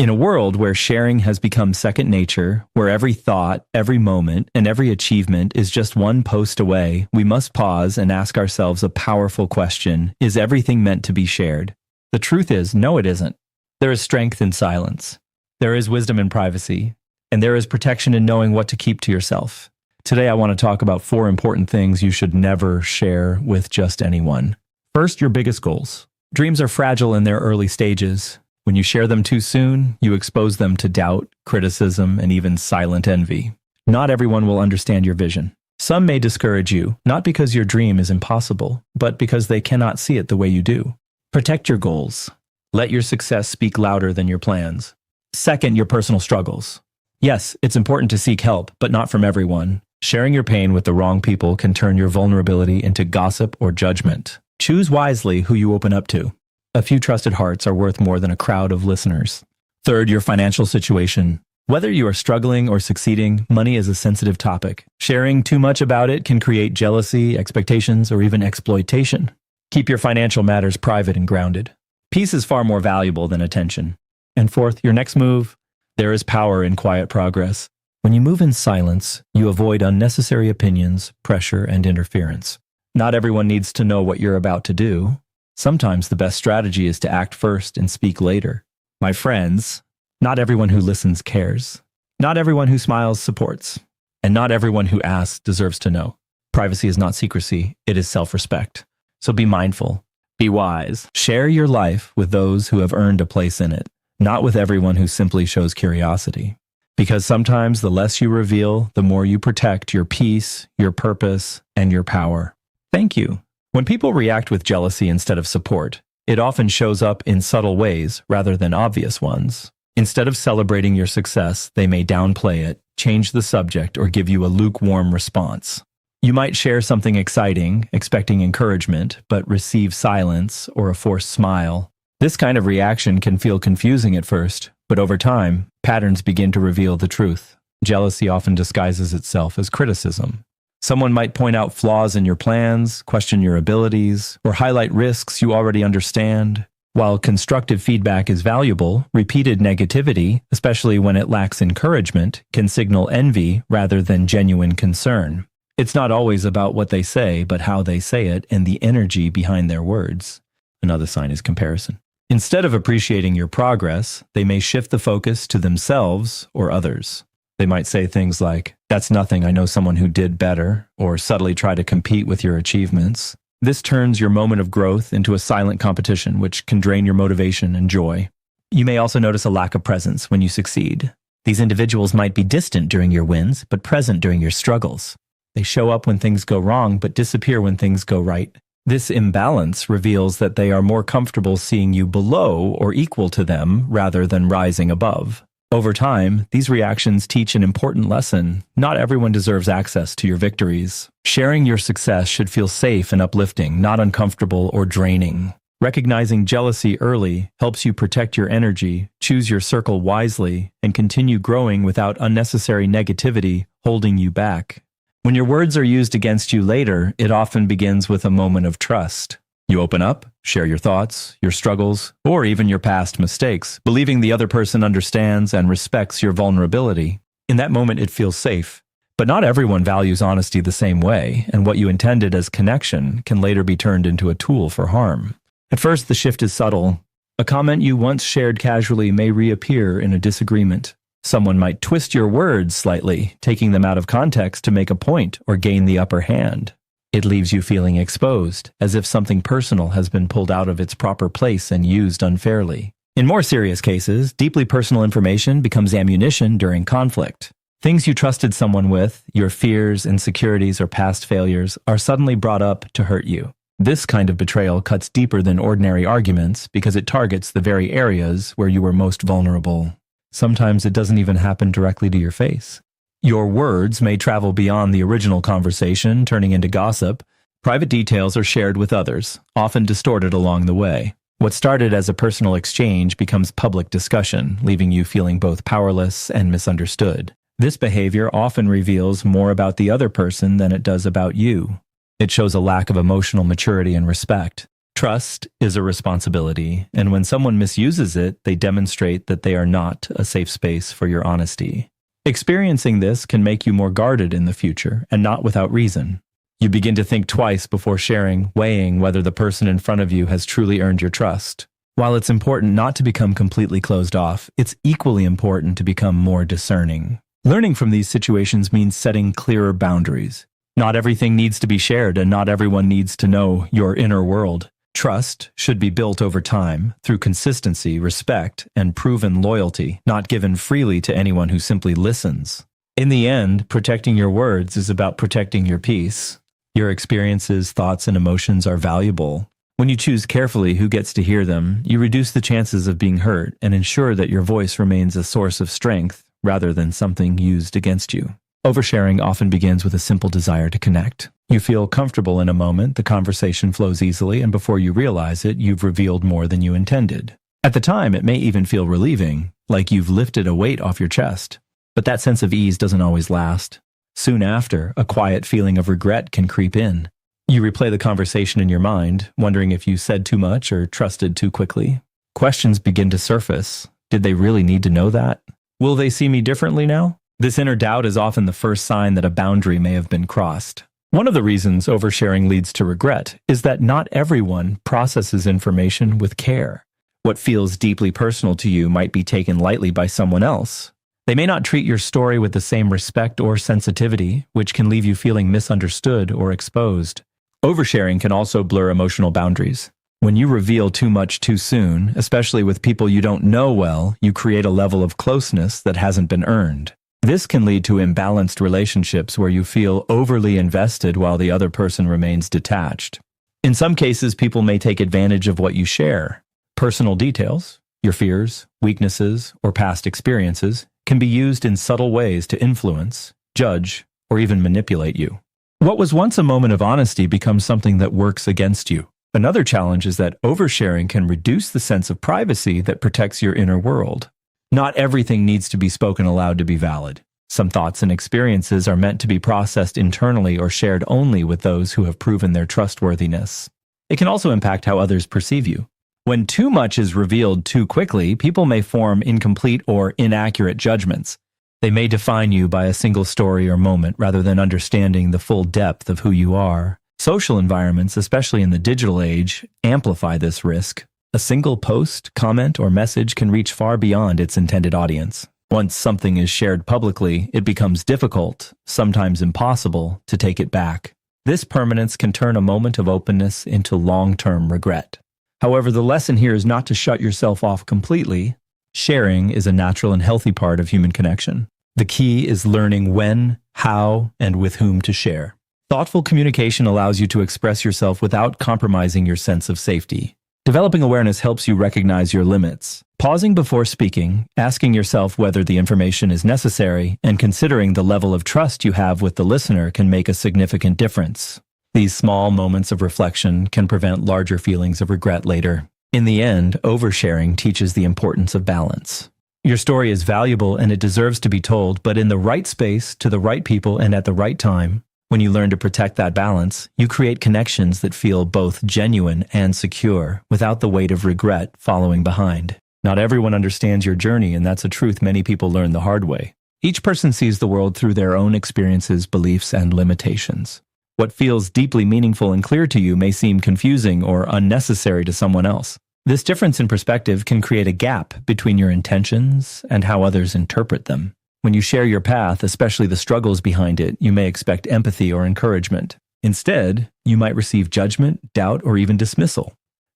In a world where sharing has become second nature, where every thought, every moment, and every achievement is just one post away, we must pause and ask ourselves a powerful question: is everything meant to be shared? The truth is, no, it isn't. There is strength in silence. There is wisdom in privacy. And there is protection in knowing what to keep to yourself. Today, I want to talk about 4 important things you should never share with just anyone. First, your biggest goals. Dreams are fragile in their early stages. When you share them too soon, you expose them to doubt, criticism, and even silent envy. Not everyone will understand your vision. Some may discourage you, not because your dream is impossible, but because they cannot see it the way you do. Protect your goals. Let your success speak louder than your plans. Second, your personal struggles. Yes, it's important to seek help, but not from everyone. Sharing your pain with the wrong people can turn your vulnerability into gossip or judgment. Choose wisely who you open up to. A few trusted hearts are worth more than a crowd of listeners. Third, your financial situation. Whether you are struggling or succeeding, money is a sensitive topic. Sharing too much about it can create jealousy, expectations, or even exploitation. Keep your financial matters private and grounded. Peace is far more valuable than attention. And fourth, your next move. There is power in quiet progress. When you move in silence, you avoid unnecessary opinions, pressure, and interference. Not everyone needs to know what you're about to do. Sometimes the best strategy is to act first and speak later. My friends, not everyone who listens cares. Not everyone who smiles supports. And not everyone who asks deserves to know. Privacy is not secrecy, it is self-respect. So be mindful. Be wise. Share your life with those who have earned a place in it, not with everyone who simply shows curiosity. Because sometimes the less you reveal, the more you protect your peace, your purpose, and your power. Thank you. When people react with jealousy instead of support, it often shows up in subtle ways rather than obvious ones. Instead of celebrating your success, they may downplay it, change the subject, or give you a lukewarm response. You might share something exciting, expecting encouragement, but receive silence or a forced smile. This kind of reaction can feel confusing at first, but over time, patterns begin to reveal the truth. Jealousy often disguises itself as criticism. Someone might point out flaws in your plans, question your abilities, or highlight risks you already understand. While constructive feedback is valuable, repeated negativity, especially when it lacks encouragement, can signal envy rather than genuine concern. It's not always about what they say, but how they say it and the energy behind their words. Another sign is comparison. Instead of appreciating your progress, they may shift the focus to themselves or others. They might say things like, "That's nothing, I know someone who did better," or subtly try to compete with your achievements. This turns your moment of growth into a silent competition, which can drain your motivation and joy. You may also notice a lack of presence when you succeed. These individuals might be distant during your wins, but present during your struggles. They show up when things go wrong, but disappear when things go right. This imbalance reveals that they are more comfortable seeing you below or equal to them rather than rising above. Over time, these reactions teach an important lesson. Not everyone deserves access to your victories. Sharing your success should feel safe and uplifting, not uncomfortable or draining. Recognizing jealousy early helps you protect your energy, choose your circle wisely, and continue growing without unnecessary negativity holding you back. When your words are used against you later, it often begins with a moment of trust. You open up, share your thoughts, your struggles, or even your past mistakes, believing the other person understands and respects your vulnerability. In that moment, it feels safe. But not everyone values honesty the same way, and what you intended as connection can later be turned into a tool for harm. At first, the shift is subtle. A comment you once shared casually may reappear in a disagreement. Someone might twist your words slightly, taking them out of context to make a point or gain the upper hand. It leaves you feeling exposed, as if something personal has been pulled out of its proper place and used unfairly. In more serious cases, deeply personal information becomes ammunition during conflict. Things you trusted someone with, your fears, insecurities, or past failures, are suddenly brought up to hurt you. This kind of betrayal cuts deeper than ordinary arguments because it targets the very areas where you were most vulnerable. Sometimes it doesn't even happen directly to your face. Your words may travel beyond the original conversation, turning into gossip. Private details are shared with others, often distorted along the way. What started as a personal exchange becomes public discussion, leaving you feeling both powerless and misunderstood. This behavior often reveals more about the other person than it does about you. It shows a lack of emotional maturity and respect. Trust is a responsibility, and when someone misuses it, they demonstrate that they are not a safe space for your honesty. Experiencing this can make you more guarded in the future, and not without reason. You begin to think twice before sharing, weighing whether the person in front of you has truly earned your trust. While it's important not to become completely closed off, it's equally important to become more discerning. Learning from these situations means setting clearer boundaries. Not everything needs to be shared, and not everyone needs to know your inner world. Trust should be built over time through consistency, respect, and proven loyalty, not given freely to anyone who simply listens. In the end, protecting your words is about protecting your peace. Your experiences, thoughts, and emotions are valuable. When you choose carefully who gets to hear them, you reduce the chances of being hurt and ensure that your voice remains a source of strength rather than something used against you. Oversharing often begins with a simple desire to connect. You feel comfortable in a moment, the conversation flows easily, and before you realize it, you've revealed more than you intended. At the time, it may even feel relieving, like you've lifted a weight off your chest. But that sense of ease doesn't always last. Soon after, a quiet feeling of regret can creep in. You replay the conversation in your mind, wondering if you said too much or trusted too quickly. Questions begin to surface. Did they really need to know that? Will they see me differently now? This inner doubt is often the first sign that a boundary may have been crossed. One of the reasons oversharing leads to regret is that not everyone processes information with care. What feels deeply personal to you might be taken lightly by someone else. They may not treat your story with the same respect or sensitivity, which can leave you feeling misunderstood or exposed. Oversharing can also blur emotional boundaries. When you reveal too much too soon, especially with people you don't know well, you create a level of closeness that hasn't been earned. This can lead to imbalanced relationships where you feel overly invested while the other person remains detached. In some cases, people may take advantage of what you share. Personal details, your fears, weaknesses, or past experiences can be used in subtle ways to influence, judge, or even manipulate you. What was once a moment of honesty becomes something that works against you. Another challenge is that oversharing can reduce the sense of privacy that protects your inner world. Not everything needs to be spoken aloud to be valid. Some thoughts and experiences are meant to be processed internally or shared only with those who have proven their trustworthiness. It can also impact how others perceive you. When too much is revealed too quickly, people may form incomplete or inaccurate judgments. They may define you by a single story or moment rather than understanding the full depth of who you are. Social environments, especially in the digital age, amplify this risk. A single post, comment, or message can reach far beyond its intended audience. Once something is shared publicly, it becomes difficult, sometimes impossible, to take it back. This permanence can turn a moment of openness into long-term regret. However, the lesson here is not to shut yourself off completely. Sharing is a natural and healthy part of human connection. The key is learning when, how, and with whom to share. Thoughtful communication allows you to express yourself without compromising your sense of safety. Developing awareness helps you recognize your limits. Pausing before speaking, asking yourself whether the information is necessary, and considering the level of trust you have with the listener can make a significant difference. These small moments of reflection can prevent larger feelings of regret later. In the end, oversharing teaches the importance of balance. Your story is valuable and it deserves to be told, but in the right space, to the right people, and at the right time. When you learn to protect that balance, you create connections that feel both genuine and secure, without the weight of regret following behind. Not everyone understands your journey, and that's a truth many people learn the hard way. Each person sees the world through their own experiences, beliefs, and limitations. What feels deeply meaningful and clear to you may seem confusing or unnecessary to someone else. This difference in perspective can create a gap between your intentions and how others interpret them. When you share your path, especially the struggles behind it, you may expect empathy or encouragement. Instead, you might receive judgment, doubt, or even dismissal.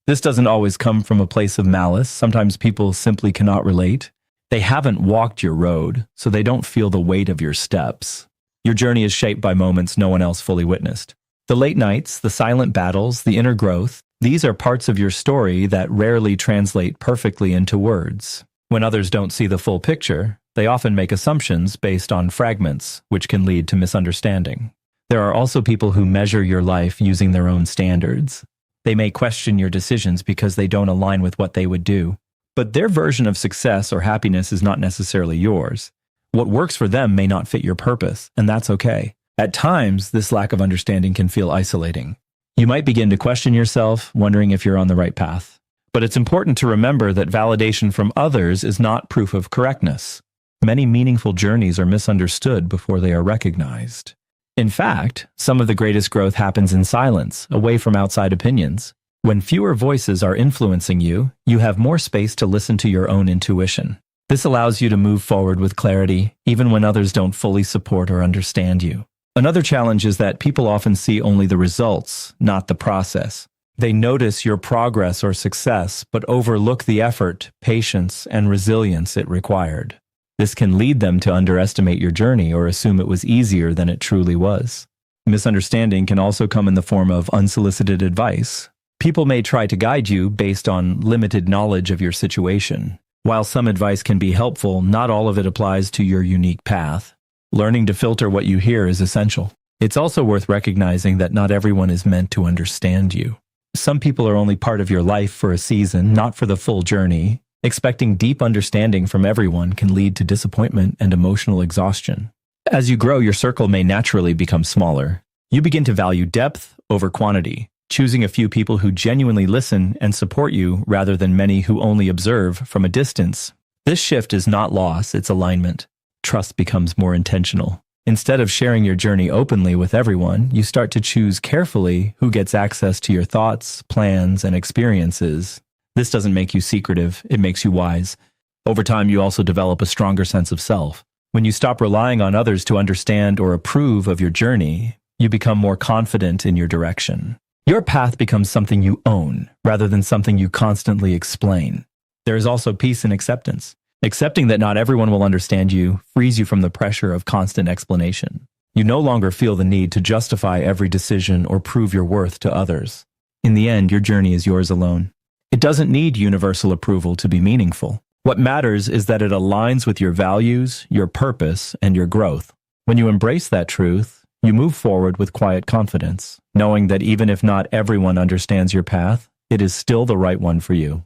This doesn't always come from a place of malice. Sometimes people simply cannot relate. They haven't walked your road, so they don't feel the weight of your steps. Your journey is shaped by moments no one else fully witnessed. The late nights, the silent battles, the inner growth, these are parts of your story that rarely translate perfectly into words. When others don't see the full picture, they often make assumptions based on fragments, which can lead to misunderstanding. There are also people who measure your life using their own standards. They may question your decisions because they don't align with what they would do. But their version of success or happiness is not necessarily yours. What works for them may not fit your purpose, and that's okay. At times, this lack of understanding can feel isolating. You might begin to question yourself, wondering if you're on the right path. But it's important to remember that validation from others is not proof of correctness. Many meaningful journeys are misunderstood before they are recognized. In fact, some of the greatest growth happens in silence, away from outside opinions. When fewer voices are influencing you, you have more space to listen to your own intuition. This allows you to move forward with clarity, even when others don't fully support or understand you. Another challenge is that people often see only the results, not the process. They notice your progress or success, but overlook the effort, patience, and resilience it required. This can lead them to underestimate your journey or assume it was easier than it truly was. Misunderstanding can also come in the form of unsolicited advice. People may try to guide you based on limited knowledge of your situation. While some advice can be helpful, not all of it applies to your unique path. Learning to filter what you hear is essential. It's also worth recognizing that not everyone is meant to understand you. Some people are only part of your life for a season, not for the full journey. Expecting deep understanding from everyone can lead to disappointment and emotional exhaustion. As you grow, your circle may naturally become smaller. You begin to value depth over quantity, choosing a few people who genuinely listen and support you rather than many who only observe from a distance. This shift is not loss, it's alignment. Trust becomes more intentional. Instead of sharing your journey openly with everyone, you start to choose carefully who gets access to your thoughts, plans, and experiences. This doesn't make you secretive, it makes you wise. Over time, you also develop a stronger sense of self. When you stop relying on others to understand or approve of your journey, you become more confident in your direction. Your path becomes something you own, rather than something you constantly explain. There is also peace in acceptance. Accepting that not everyone will understand you frees you from the pressure of constant explanation. You no longer feel the need to justify every decision or prove your worth to others. In the end, your journey is yours alone. It doesn't need universal approval to be meaningful. What matters is that it aligns with your values, your purpose, and your growth. When you embrace that truth, you move forward with quiet confidence, knowing that even if not everyone understands your path, it is still the right one for you.